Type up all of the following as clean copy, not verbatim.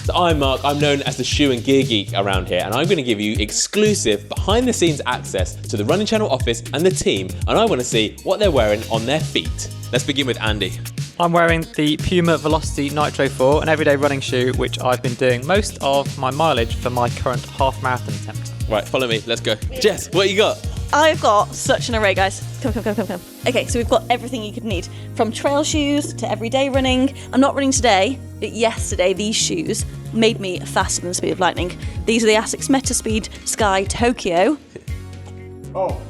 So I'm Mark, I'm known as the shoe and gear geek around here, and I'm going to give you exclusive behind the scenes access to the Running Channel office and the team, and I want to see what they're wearing on their feet. Let's begin with Andy. I'm wearing the Puma Velocity Nitro 4, an everyday running shoe which I've been doing most of my mileage for my current half marathon attempt. Right, follow me, let's go. Jess, what you got? I've got such an array, guys. Come. Okay, so we've got everything you could need, from trail shoes to everyday running. I'm not running today, but yesterday these shoes made me faster than the speed of lightning. These are the Asics Metaspeed Sky Tokyo. Oh,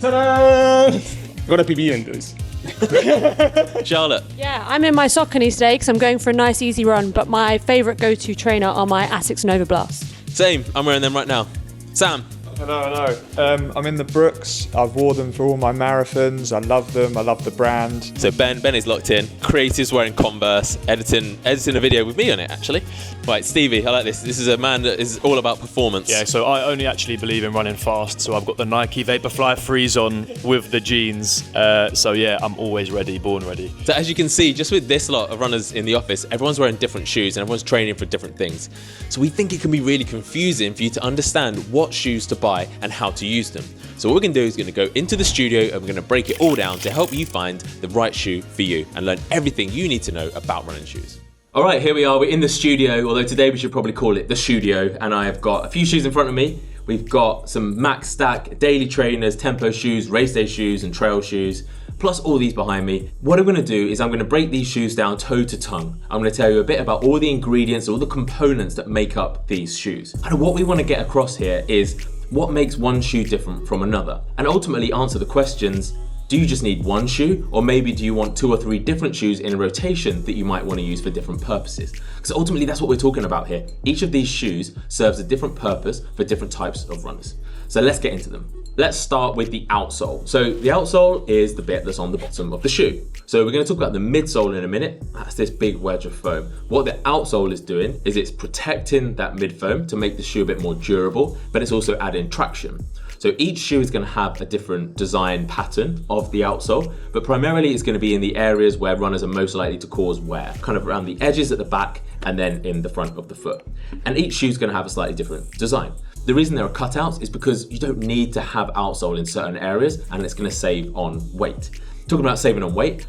ta-da! Got a PB in those. Charlotte. Yeah, I'm in my Saucony today because I'm going for a nice easy run, but my favourite go-to trainer are my Asics Nova Blast. Same, I'm wearing them right now. Sam. I know. I'm in the Brooks. I've worn them for all my marathons. I love them. I love the brand. So Ben is locked in. Creative's wearing Converse, editing a video with me on it, actually. Right, Stevie, I like this. This is a man that is all about performance. Yeah, so I only actually believe in running fast, so I've got the Nike Vaporfly Freeze on with the jeans. So yeah, I'm always ready, born ready. So as you can see, just with this lot of runners in the office, everyone's wearing different shoes and everyone's training for different things. So we think it can be really confusing for you to understand what shoes to buy and how to use them. So what we're going to do is going to go into the studio and we're going to break it all down to help you find the right shoe for you and learn everything you need to know about running shoes. All right, here we are. We're in the studio, although today we should probably call it the studio, and I have got a few shoes in front of me. We've got some Max Stack, daily trainers, tempo shoes, race day shoes, and trail shoes, plus all these behind me. What I'm going to do is I'm going to break these shoes down toe to tongue. I'm going to tell you a bit about all the ingredients, all the components that make up these shoes. And what we want to get across here is what makes one shoe different from another, and ultimately answer the questions: do you just need one shoe, or maybe do you want 2 or 3 different shoes in a rotation that you might want to use for different purposes? Because ultimately that's what we're talking about here. Each of these shoes serves a different purpose for different types of runners. So let's get into them. Let's start with the outsole. So the outsole is the bit that's on the bottom of the shoe. So we're going to talk about the midsole in a minute. That's this big wedge of foam. What the outsole is doing is it's protecting that mid foam to make the shoe a bit more durable, but it's also adding traction. So each shoe is going to have a different design pattern of the outsole, but primarily it's going to be in the areas where runners are most likely to cause wear, kind of around the edges at the back and then in the front of the foot. And each shoe is going to have a slightly different design. The reason there are cutouts is because you don't need to have outsole in certain areas, and it's going to save on weight. Talking about saving on weight,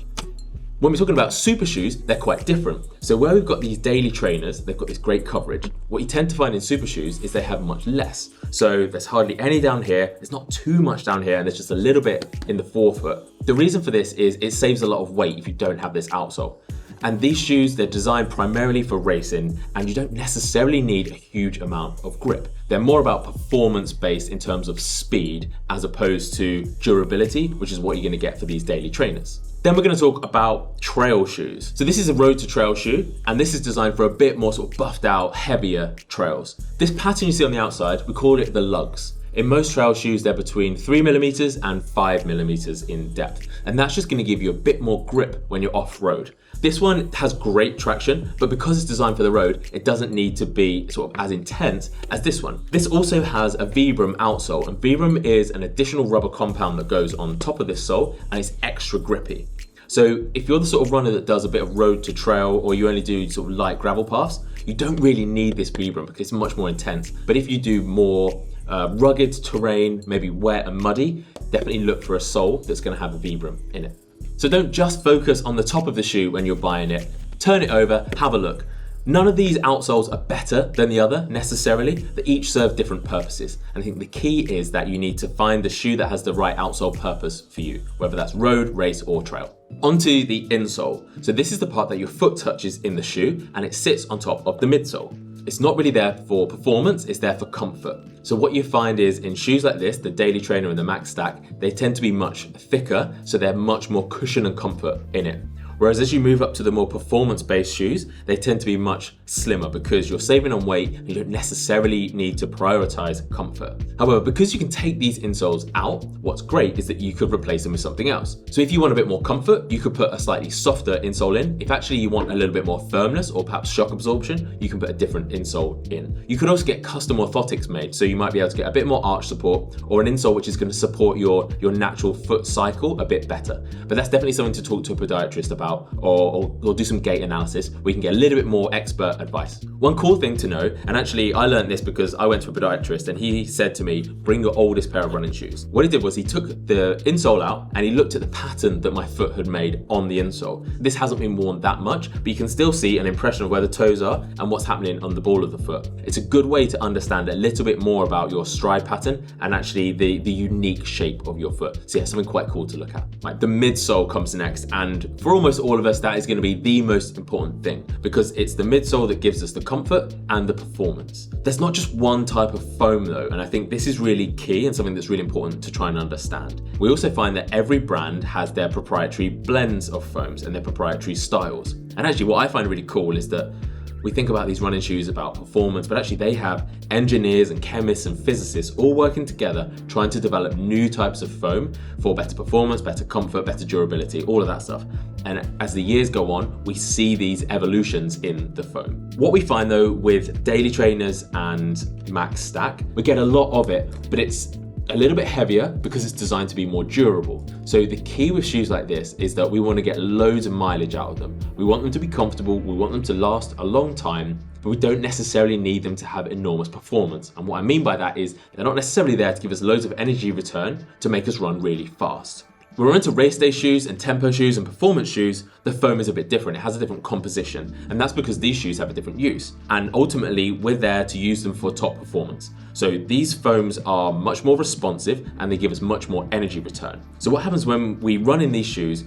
when we're talking about super shoes, they're quite different. So where we've got these daily trainers, they've got this great coverage. What you tend to find in super shoes is they have much less. So there's hardly any down here, there's not too much down here, and there's just a little bit in the forefoot. The reason for this is it saves a lot of weight if you don't have this outsole. And these shoes, they're designed primarily for racing, and you don't necessarily need a huge amount of grip. They're more about performance based in terms of speed, as opposed to durability, which is what you're gonna get for these daily trainers. Then we're going to talk about trail shoes. So this is a road to trail shoe, and this is designed for a bit more sort of buffed out, heavier trails. This pattern you see on the outside, we call it the lugs. In most trail shoes, they're between 3mm and 5mm in depth, and that's just going to give you a bit more grip when you're off-road. This one has great traction, but because it's designed for the road, it doesn't need to be sort of as intense as this one. This also has a Vibram outsole, and Vibram is an additional rubber compound that goes on top of this sole, and it's extra grippy. So if you're the sort of runner that does a bit of road to trail, or you only do sort of light gravel paths, you don't really need this Vibram because it's much more intense. But if you do more rugged terrain, maybe wet and muddy, definitely look for a sole that's going to have a Vibram in it. So don't just focus on the top of the shoe when you're buying it. Turn it over, have a look. None of these outsoles are better than the other necessarily. They each serve different purposes. And I think the key is that you need to find the shoe that has the right outsole purpose for you, whether that's road, race, or trail. Onto the insole. So this is the part that your foot touches in the shoe, and it sits on top of the midsole. It's not really there for performance, it's there for comfort. So what you find is in shoes like this, the Daily Trainer and the Max Stack, they tend to be much thicker, so they're much more cushion and comfort in it. Whereas as you move up to the more performance-based shoes, they tend to be much slimmer because you're saving on weight and you don't necessarily need to prioritize comfort. However, because you can take these insoles out, what's great is that you could replace them with something else. So if you want a bit more comfort, you could put a slightly softer insole in. If actually you want a little bit more firmness or perhaps shock absorption, you can put a different insole in. You could also get custom orthotics made, so you might be able to get a bit more arch support or an insole which is going to support your natural foot cycle a bit better. But that's definitely something to talk to a podiatrist about about or do some gait analysis, we can get a little bit more expert advice. One cool thing to know, and actually I learned this because I went to a podiatrist and he said to me, bring your oldest pair of running shoes. What he did was he took the insole out and he looked at the pattern that my foot had made on the insole. This hasn't been worn that much, but you can still see an impression of where the toes are and what's happening on the ball of the foot. It's a good way to understand a little bit more about your stride pattern and actually the unique shape of your foot. So yeah, something quite cool to look at. Right, the midsole comes next, and for almost all of us, that is going to be the most important thing because it's the midsole that gives us the comfort and the performance. There's not just one type of foam though, and I think this is really key and something that's really important to try and understand. We also find that every brand has their proprietary blends of foams and their proprietary styles. And actually what I find really cool is that we think about these running shoes about performance, but actually they have engineers and chemists and physicists all working together trying to develop new types of foam for better performance, better comfort, better durability, all of that stuff. And as the years go on, we see these evolutions in the foam. What we find though with daily trainers and Max Stack, we get a lot of it, but it's a little bit heavier because it's designed to be more durable. So the key with shoes like this is that we want to get loads of mileage out of them. We want them to be comfortable, we want them to last a long time, but we don't necessarily need them to have enormous performance. And what I mean by that is they're not necessarily there to give us loads of energy return to make us run really fast. When we're into race day shoes and tempo shoes and performance shoes, the foam is a bit different. It has a different composition, and that's because these shoes have a different use. And ultimately, we're there to use them for top performance. So these foams are much more responsive and they give us much more energy return. So what happens when we run in these shoes,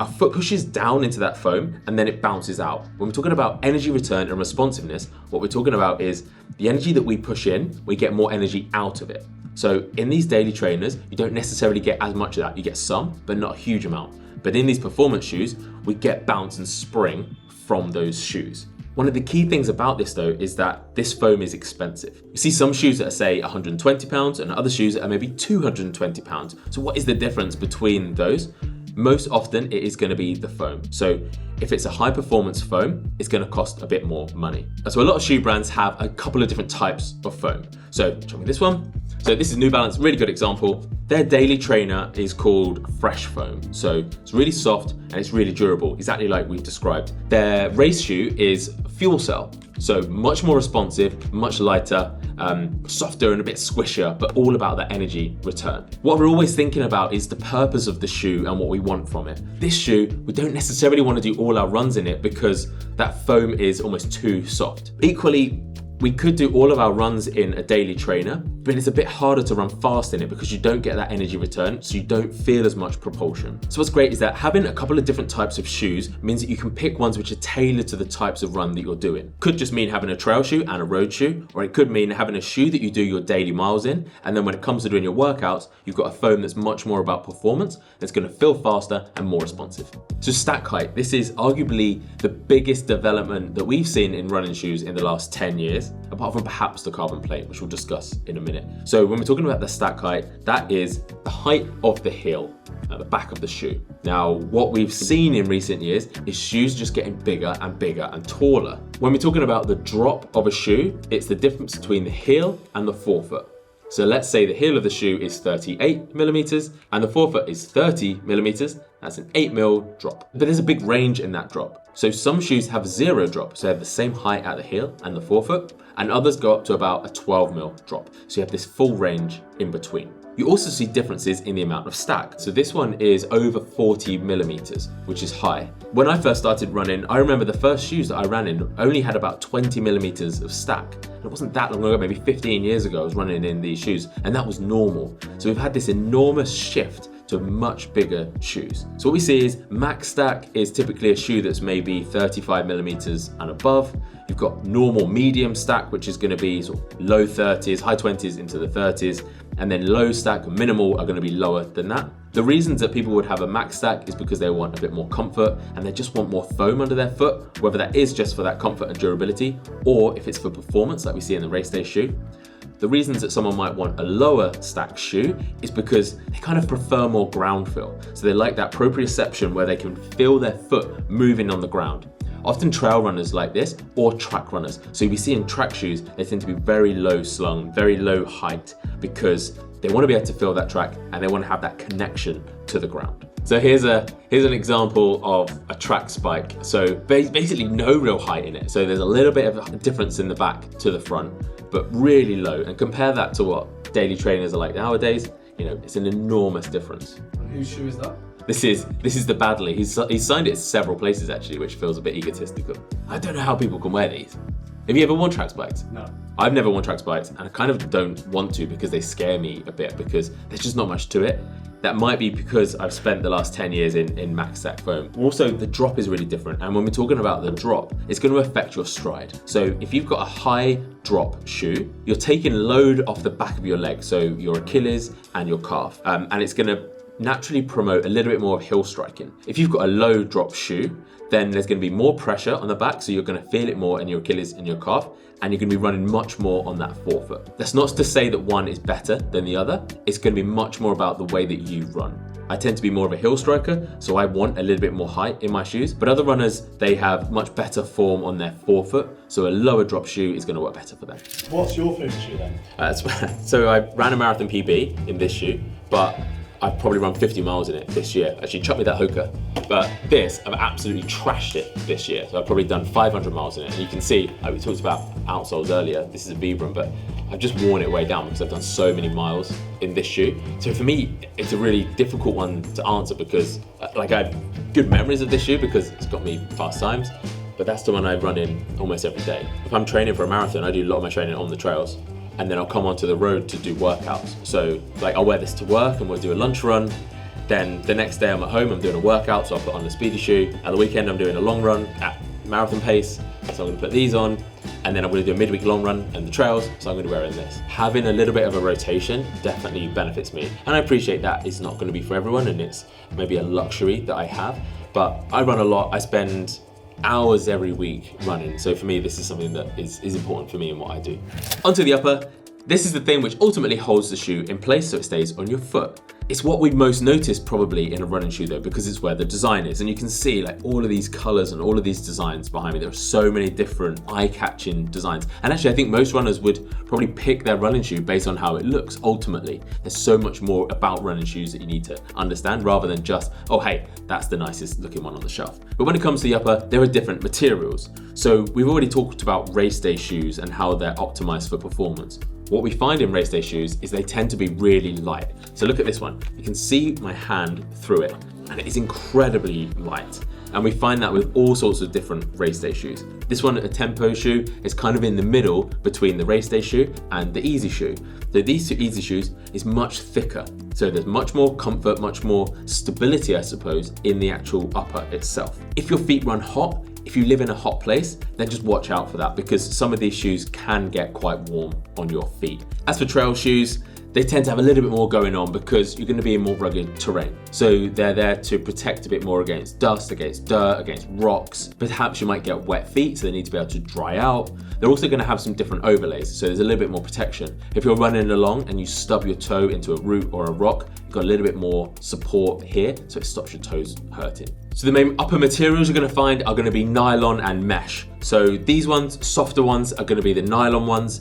our foot pushes down into that foam and then it bounces out. When we're talking about energy return and responsiveness, what we're talking about is the energy that we push in, we get more energy out of it. So in these daily trainers, you don't necessarily get as much of that. You get some, but not a huge amount. But in these performance shoes, we get bounce and spring from those shoes. One of the key things about this though is that this foam is expensive. You see some shoes that are say £120 and other shoes that are maybe £220. So what is the difference between those? Most often it is going to be the foam. So if it's a high performance foam, it's going to cost a bit more money. So a lot of shoe brands have a couple of different types of foam. So show me this one. So this is New Balance, really good example. Their daily trainer is called Fresh Foam. So it's really soft and it's really durable, exactly like we've described. Their race shoe is Fuel Cell. So much more responsive, much lighter, softer and a bit squishier, but all about that energy return. What we're always thinking about is the purpose of the shoe and what we want from it. This shoe, we don't necessarily want to do all our runs in it because that foam is almost too soft. Equally, we could do all of our runs in a daily trainer, but it's a bit harder to run fast in it because you don't get that energy return, so you don't feel as much propulsion. So what's great is that having a couple of different types of shoes means that you can pick ones which are tailored to the types of run that you're doing. Could just mean having a trail shoe and a road shoe, or it could mean having a shoe that you do your daily miles in, and then when it comes to doing your workouts, you've got a foam that's much more about performance, that's going to feel faster and more responsive. So stack height, this is arguably the biggest development that we've seen in running shoes in the last 10 years. Apart from perhaps the carbon plate, which we'll discuss in a minute. So when we're talking about the stack height, that is the height of the heel at the back of the shoe. Now, what we've seen in recent years is shoes just getting bigger and bigger and taller. When we're talking about the drop of a shoe, it's the difference between the heel and the forefoot. So let's say the heel of the shoe is 38 millimeters and the forefoot is 30 millimeters. That's an 8 mil drop. But there's a big range in that drop. So some shoes have 0 drop, so they have the same height at the heel and the forefoot, and others go up to about a 12 mil drop. So you have this full range in between. You also see differences in the amount of stack. So this one is over 40 millimeters, which is high. When I first started running, I remember the first shoes that I ran in only had about 20 millimeters of stack. And it wasn't that long ago, maybe 15 years ago, I was running in these shoes, and that was normal. So we've had this enormous shift to much bigger shoes. So what we see is Max Stack is typically a shoe that's maybe 35 millimeters and above. You've got normal medium stack, which is going to be sort of low 30s, high 20s into the 30s, and then low stack, minimal, are going to be lower than that. The reasons that people would have a Max Stack is because they want a bit more comfort and they just want more foam under their foot, whether that is just for that comfort and durability, or if it's for performance like we see in the race day shoe. The reasons that someone might want a lower stack shoe is because they kind of prefer more ground feel. So they like that proprioception where they can feel their foot moving on the ground. Often trail runners like this, or track runners. So we see in track shoes, they tend to be very low slung, very low height, because they want to be able to feel that track and they want to have that connection to the ground. So here's an example of a track spike. So basically no real height in it. So there's a little bit of a difference in the back to the front, but really low. And compare that to what daily trainers are like nowadays. You know, it's an enormous difference. Whose shoe is that? This is the Badley. He's signed it several places actually, which feels a bit egotistical. I don't know how people can wear these. Have you ever worn track spikes? No. I've never worn track spikes, and I kind of don't want to because they scare me a bit because there's just not much to it. That might be because I've spent the last 10 years in max stack foam. Also, the drop is really different, and when we're talking about the drop, it's going to affect your stride. So if you've got a high drop shoe, you're taking load off the back of your leg, so your Achilles and your calf, and it's going to naturally promote a little bit more of heel striking. If you've got a low drop shoe, then there's going to be more pressure on the back, so you're going to feel it more in your Achilles and your calf, and you're going to be running much more on that forefoot. That's not to say that one is better than the other. It's going to be much more about the way that you run. I tend to be more of a heel striker, so I want a little bit more height in my shoes, but other runners, they have much better form on their forefoot, so a lower drop shoe is going to work better for them. What's your favourite shoe then? So I ran a marathon PB in this shoe, but I've probably run 50 miles in it this year. Actually, chuck me that Hoka. But this, I've absolutely trashed it this year. So I've probably done 500 miles in it. And you can see, like we talked about outsoles earlier, this is a Vibram, but I've just worn it way down because I've done so many miles in this shoe. So for me, it's a really difficult one to answer because like I have good memories of this shoe because it's got me fast times, but that's the one I run in almost every day. If I'm training for a marathon, I do a lot of my training on the trails. And then I'll come onto the road to do workouts. So like I'll wear this to work and we'll do a lunch run. Then the next day I'm at home, I'm doing a workout, so I'll put on the speedy shoe. At the weekend I'm doing a long run at marathon pace, so I'm gonna put these on. And then I'm gonna do a midweek long run and the trails, so I'm gonna be wearing this. Having a little bit of a rotation definitely benefits me. And I appreciate that it's not gonna be for everyone and it's maybe a luxury that I have, but I run a lot, I spend hours every week running. So for me, this is something that is important for me in what I do. Onto the upper. This is the thing which ultimately holds the shoe in place so it stays on your foot. It's what we'd most notice probably in a running shoe though, because it's where the design is. And you can see like all of these colors and all of these designs behind me. There are so many different eye-catching designs. And actually I think most runners would probably pick their running shoe based on how it looks ultimately. There's so much more about running shoes that you need to understand rather than just, oh hey, that's the nicest looking one on the shelf. But when it comes to the upper, there are different materials. So we've already talked about race day shoes and how they're optimized for performance. What we find in race day shoes is they tend to be really light. So look at this one. You can see my hand through it and it is incredibly light. And we find that with all sorts of different race day shoes. This one, a tempo shoe, is kind of in the middle between the race day shoe and the easy shoe. So these two easy shoes is much thicker. So there's much more comfort, much more stability, I suppose, in the actual upper itself. If your feet run hot, if you live in a hot place, then just watch out for that because some of these shoes can get quite warm on your feet. As for trail shoes, they tend to have a little bit more going on because you're going to be in more rugged terrain. So they're there to protect a bit more against dust, against dirt, against rocks. Perhaps you might get wet feet, so they need to be able to dry out. They're also going to have some different overlays, so there's a little bit more protection. If you're running along and you stub your toe into a root or a rock, you've got a little bit more support here, so it stops your toes hurting. So the main upper materials you're going to find are going to be nylon and mesh. So these ones, softer ones, are going to be the nylon ones.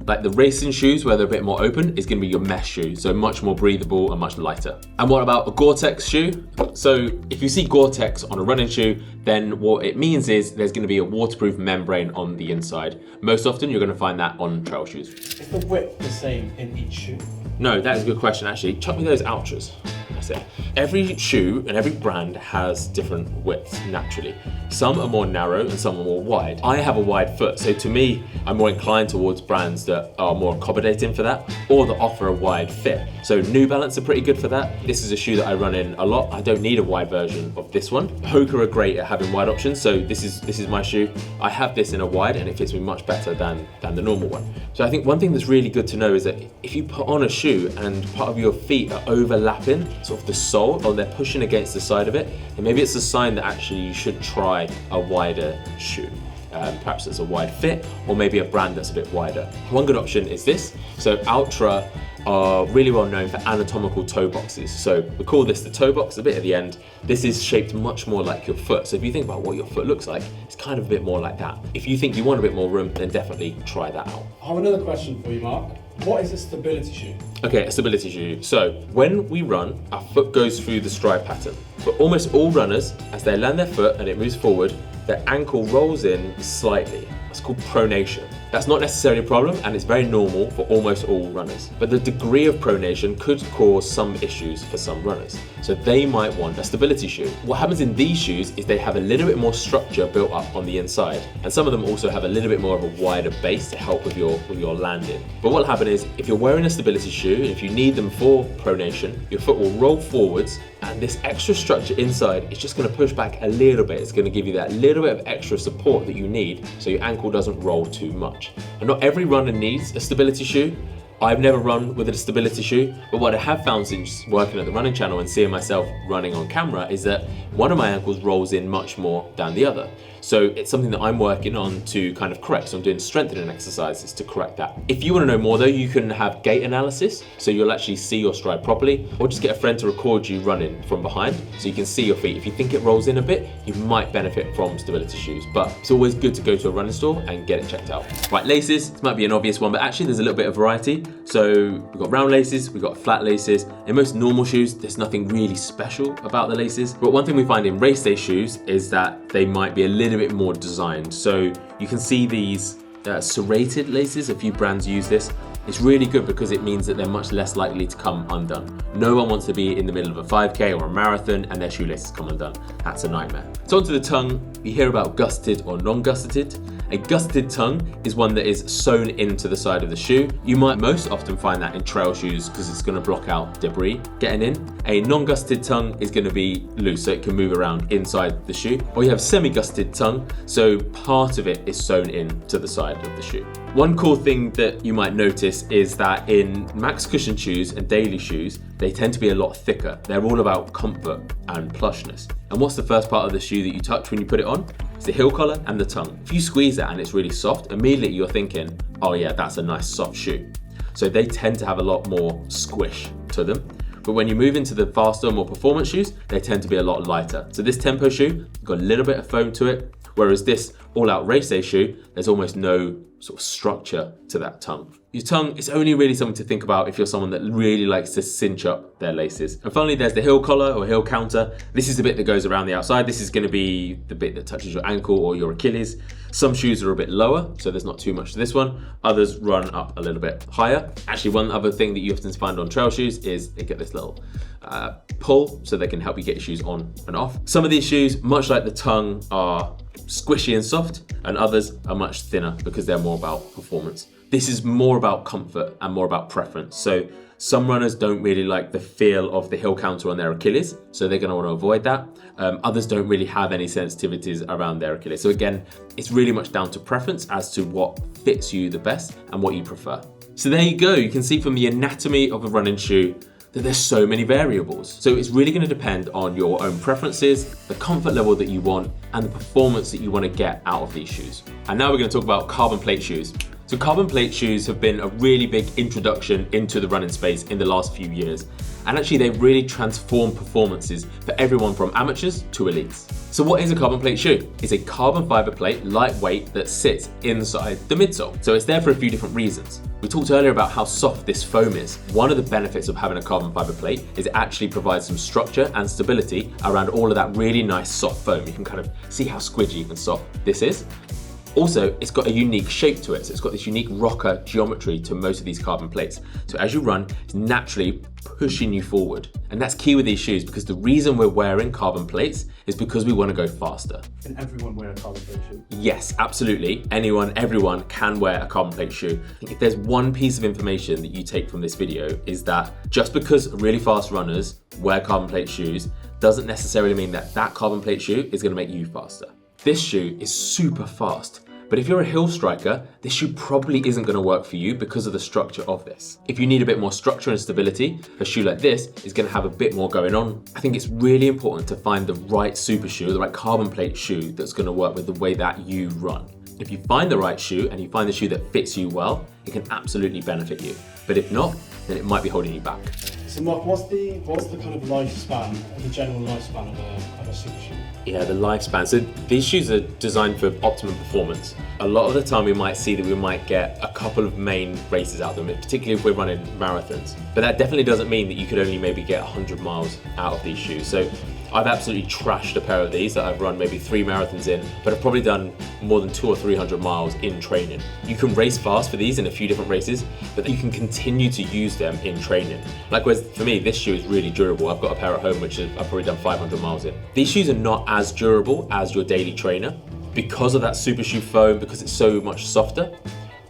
Like the racing shoes where they're a bit more open is going to be your mesh shoe, so much more breathable and much lighter. And what about a Gore-Tex shoe? So if you see Gore-Tex on a running shoe, then what it means is there's going to be a waterproof membrane on the inside. Most often you're going to find that on trail shoes. Is the width the same in each shoe? No, that is a good question actually. Chuck me those Ultras. That's it. Every shoe and every brand has different widths naturally. Some are more narrow and some are more wide. I have a wide foot, so to me, I'm more inclined towards brands that are more accommodating for that or that offer a wide fit. So New Balance are pretty good for that. This is a shoe that I run in a lot. I don't need a wide version of this one. Hoka are great at having wide options, so this is my shoe. I have this in a wide and it fits me much better than the normal one. So I think one thing that's really good to know is that if you put on a shoe and part of your feet are overlapping, sort of the sole, or they're pushing against the side of it, and maybe it's a sign that actually you should try a wider shoe. Perhaps it's a wide fit, or maybe a brand that's a bit wider. One good option is this. So Ultra are really well known for anatomical toe boxes. So we call this the toe box, a bit at the end. This is shaped much more like your foot. So if you think about what your foot looks like, it's kind of a bit more like that. If you think you want a bit more room, then definitely try that out. I have another question for you, Mark. What is a stability shoe? Okay, a stability shoe. So when we run, our foot goes through the stride pattern. For almost all runners, as they land their foot and it moves forward, their ankle rolls in slightly. That's called pronation. That's not necessarily a problem, and it's very normal for almost all runners. But the degree of pronation could cause some issues for some runners. So they might want a stability shoe. What happens in these shoes is they have a little bit more structure built up on the inside. And some of them also have a little bit more of a wider base to help with your landing. But what will happen is, if you're wearing a stability shoe, and if you need them for pronation, your foot will roll forwards, and this extra structure inside is just going to push back a little bit. It's going to give you that little bit of extra support that you need so your ankle doesn't roll too much. And not every runner needs a stability shoe. I've never run with a stability shoe, but what I have found since working at the running channel and seeing myself running on camera is that one of my ankles rolls in much more than the other. So it's something that I'm working on to kind of correct. So I'm doing strengthening exercises to correct that. If you want to know more though, you can have gait analysis, so you'll actually see your stride properly, or just get a friend to record you running from behind so you can see your feet. If you think it rolls in a bit, you might benefit from stability shoes, but it's always good to go to a running store and get it checked out. Right, laces, this might be an obvious one, but actually there's a little bit of variety. So we've got round laces, we've got flat laces. In most normal shoes, there's nothing really special about the laces, but one thing we find in race day shoes is that they might be a little bit more designed. So you can see these serrated laces, a few brands use this. It's really good because it means that they're much less likely to come undone. No one wants to be in the middle of a 5K or a marathon and their shoelaces come undone. That's a nightmare. So onto the tongue, you hear about gusseted or non-gusseted. A gusseted tongue is one that is sewn into the side of the shoe. You might most often find that in trail shoes because it's going to block out debris getting in. A non-gusseted tongue is going to be loose, so it can move around inside the shoe. Or you have semi-gusseted tongue, so part of it is sewn into the side of the shoe. One cool thing that you might notice is that in max cushion shoes and daily shoes, they tend to be a lot thicker. They're all about comfort and plushness. And what's the first part of the shoe that you touch when you put it on? It's the heel collar and the tongue. If you squeeze that and it's really soft, immediately you're thinking, oh yeah, that's a nice soft shoe. So they tend to have a lot more squish to them. But when you move into the faster, more performance shoes, they tend to be a lot lighter. So this tempo shoe, got a little bit of foam to it, whereas this all-out race day shoe, there's almost no sort of structure to that tongue. Your tongue is only really something to think about if you're someone that really likes to cinch up their laces. And finally, there's the heel collar or heel counter. This is the bit that goes around the outside. This is going to be the bit that touches your ankle or your Achilles. Some shoes are a bit lower, so there's not too much to this one. Others run up a little bit higher. Actually, one other thing that you often find on trail shoes is they get this little pull, so they can help you get your shoes on and off. Some of these shoes, much like the tongue, are squishy and soft, and others are much thinner because they're more about performance. This is more about comfort and more about preference. So some runners don't really like the feel of the heel counter on their Achilles, so they're going to want to avoid that. Others don't really have any sensitivities around their Achilles. So again, it's really much down to preference as to what fits you the best and what you prefer. So there you go. You can see from the anatomy of a running shoe that there's so many variables. So it's really going to depend on your own preferences, the comfort level that you want, and the performance that you want to get out of these shoes. And now we're going to talk about carbon plate shoes. So carbon plate shoes have been a really big introduction into the running space in the last few years. And actually they've really transformed performances for everyone from amateurs to elites. So what is a carbon plate shoe? It's a carbon fiber plate, lightweight, that sits inside the midsole. So it's there for a few different reasons. We talked earlier about how soft this foam is. One of the benefits of having a carbon fiber plate is it actually provides some structure and stability around all of that really nice soft foam. You can kind of see how squidgy and soft this is. Also, it's got a unique shape to it. So it's got this unique rocker geometry to most of these carbon plates. So as you run, it's naturally pushing you forward. And that's key with these shoes because the reason we're wearing carbon plates is because we want to go faster. Can everyone wear a carbon plate shoe? Yes, absolutely. Anyone, everyone can wear a carbon plate shoe. If there's one piece of information that you take from this video is that just because really fast runners wear carbon plate shoes doesn't necessarily mean that that carbon plate shoe is going to make you faster. This shoe is super fast, but if you're a hill striker, this shoe probably isn't going to work for you because of the structure of this. If you need a bit more structure and stability, a shoe like this is going to have a bit more going on. I think it's really important to find the right super shoe, the right carbon plate shoe that's going to work with the way that you run. If you find the right shoe and you find the shoe that fits you well, it can absolutely benefit you. But if not, then it might be holding you back. So Mark, what's the kind of lifespan, the general lifespan of a super shoe? Yeah, the lifespan. So these shoes are designed for optimum performance. A lot of the time we might see that we might get a couple of main races out of them, particularly if we're running marathons. But that definitely doesn't mean that you could only maybe get 100 miles out of these shoes. So I've absolutely trashed a pair of these that I've run maybe 3 marathons in, but I've probably done more than 200 or 300 miles in training. You can race fast for these in a few different races, but you can continue to use them in training. Likewise, for me, this shoe is really durable. I've got a pair at home which I've probably done 500 miles in. These shoes are not as durable as your daily trainer because of that Supershoe foam, because it's so much softer.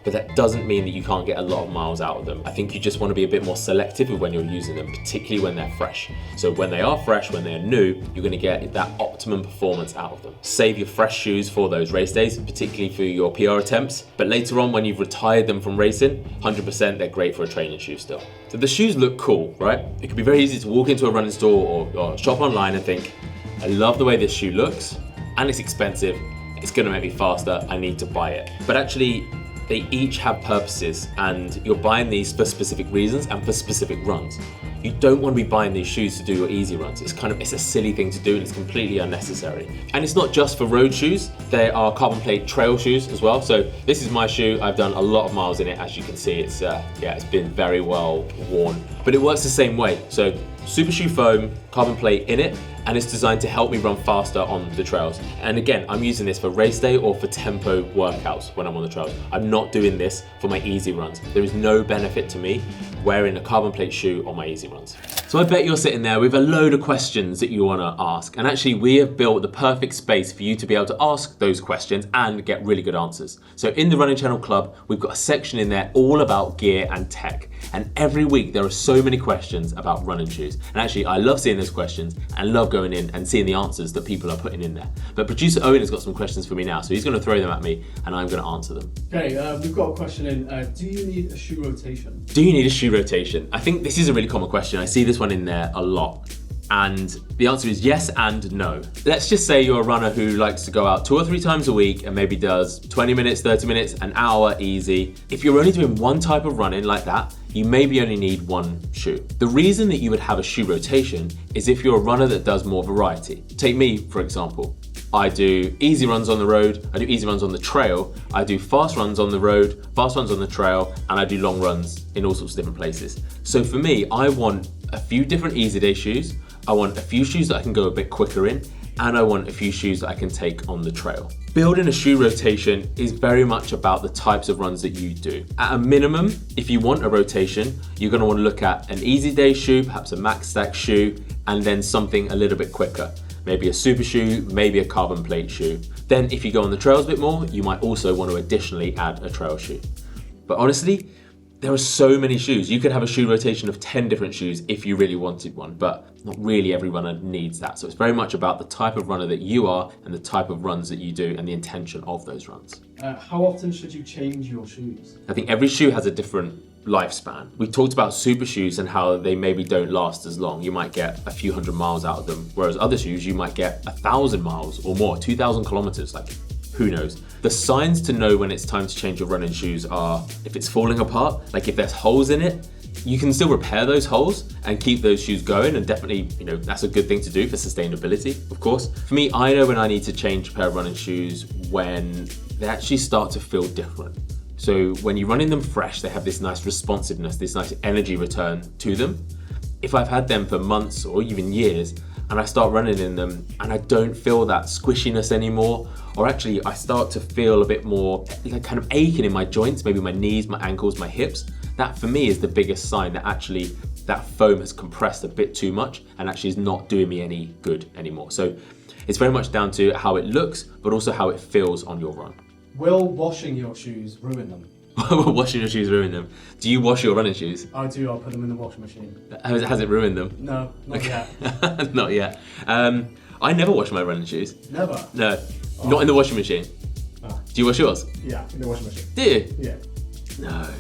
But that doesn't mean that you can't get a lot of miles out of them. I think you just want to be a bit more selective with when you're using them, particularly when they're fresh. So when they are fresh, when they're new, you're going to get that optimum performance out of them. Save your fresh shoes for those race days, particularly for your PR attempts. But later on, when you've retired them from racing, 100% they're great for a training shoe still. So the shoes look cool, right? It can be very easy to walk into a running store or shop online and think, I love the way this shoe looks, and it's expensive, it's going to make me faster, I need to buy it. But actually, they each have purposes, and you're buying these for specific reasons and for specific runs. You don't want to be buying these shoes to do your easy runs. It's a silly thing to do, and it's completely unnecessary. And it's not just for road shoes. There are carbon plate trail shoes as well. So this is my shoe. I've done a lot of miles in it. As you can see, it's been very well worn, but it works the same way. So Supershoe foam, carbon plate in it, and it's designed to help me run faster on the trails. And again, I'm using this for race day or for tempo workouts when I'm on the trails. I'm not doing this for my easy runs. There is no benefit to me wearing a carbon plate shoe on my easy runs. So I bet you're sitting there with a load of questions that you want to ask. And actually, we have built the perfect space for you to be able to ask those questions and get really good answers. So in the Running Channel Club, we've got a section in there all about gear and tech. And every week there are so many questions about running shoes. And actually, I love seeing those questions and love going in and seeing the answers that people are putting in there. But producer Owen has got some questions for me now, so he's going to throw them at me and I'm going to answer them. Okay, we've got a question in. Do you need a shoe rotation? Do you need a shoe rotation? I think this is a really common question. I see this one in there a lot. And the answer is yes and no. Let's just say you're a runner who likes to go out 2 or 3 times a week and maybe does 20 minutes, 30 minutes, an hour easy. If you're only doing one type of running like that, you maybe only need one shoe. The reason that you would have a shoe rotation is if you're a runner that does more variety. Take me, for example. I do easy runs on the road, I do easy runs on the trail, I do fast runs on the road, fast runs on the trail, and I do long runs in all sorts of different places. So for me, I want a few different easy day shoes, I want a few shoes that I can go a bit quicker in, and I want a few shoes that I can take on the trail. Building a shoe rotation is very much about the types of runs that you do. At a minimum, if you want a rotation, you're going to want to look at an easy day shoe, perhaps a max stack shoe, and then something a little bit quicker. Maybe a super shoe, maybe a carbon plate shoe. Then if you go on the trails a bit more, you might also want to additionally add a trail shoe. But honestly, there are so many shoes. You could have a shoe rotation of 10 different shoes if you really wanted one, but not really every runner needs that. So it's very much about the type of runner that you are and the type of runs that you do and the intention of those runs. How often should you change your shoes? I think every shoe has a different lifespan. We talked about super shoes and how they maybe don't last as long. You might get a few hundred miles out of them, whereas other shoes you might get 1,000 miles or more, 2,000 kilometers, like who knows. The signs to know when it's time to change your running shoes are if it's falling apart, like if there's holes in it, you can still repair those holes and keep those shoes going, and definitely, that's a good thing to do for sustainability, of course. For me, I know when I need to change a pair of running shoes when they actually start to feel different. So when you run in them fresh, they have this nice responsiveness, this nice energy return to them. If I've had them for months or even years, and I start running in them and I don't feel that squishiness anymore, or actually I start to feel a bit more like kind of aching in my joints, maybe my knees, my ankles, my hips, that for me is the biggest sign that actually that foam has compressed a bit too much and actually is not doing me any good anymore. So it's very much down to how it looks, but also how it feels on your run. Will washing your shoes ruin them? Washing your shoes ruin them? Do you wash your running shoes? I do, I'll put them in the washing machine. Has it ruined them? No, not yet. Not yet. I never wash my running shoes. Never? No, not in the washing machine. Oh. Do you wash yours? Yeah, in the washing machine. Do you? Yeah. No.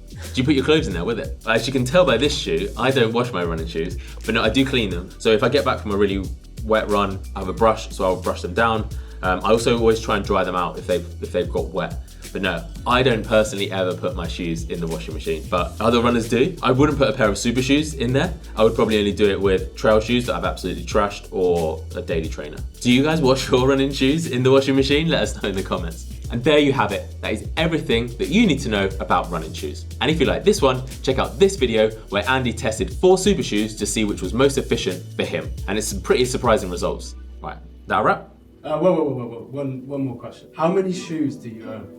Do you put your clothes in there with it? As you can tell by this shoe, I don't wash my running shoes, but no, I do clean them. So if I get back from a really wet run, I have a brush, so I'll brush them down. I also always try and dry them out if they've got wet. But no, I don't personally ever put my shoes in the washing machine, but other runners do. I wouldn't put a pair of super shoes in there. I would probably only do it with trail shoes that I've absolutely trashed or a daily trainer. Do you guys wash your running shoes in the washing machine? Let us know in the comments. And there you have it. That is everything that you need to know about running shoes. And if you like this one, check out this video where Andy tested 4 super shoes to see which was most efficient for him. And it's some pretty surprising results. Right, that a wrap? Whoa. One more question. How many shoes do you own?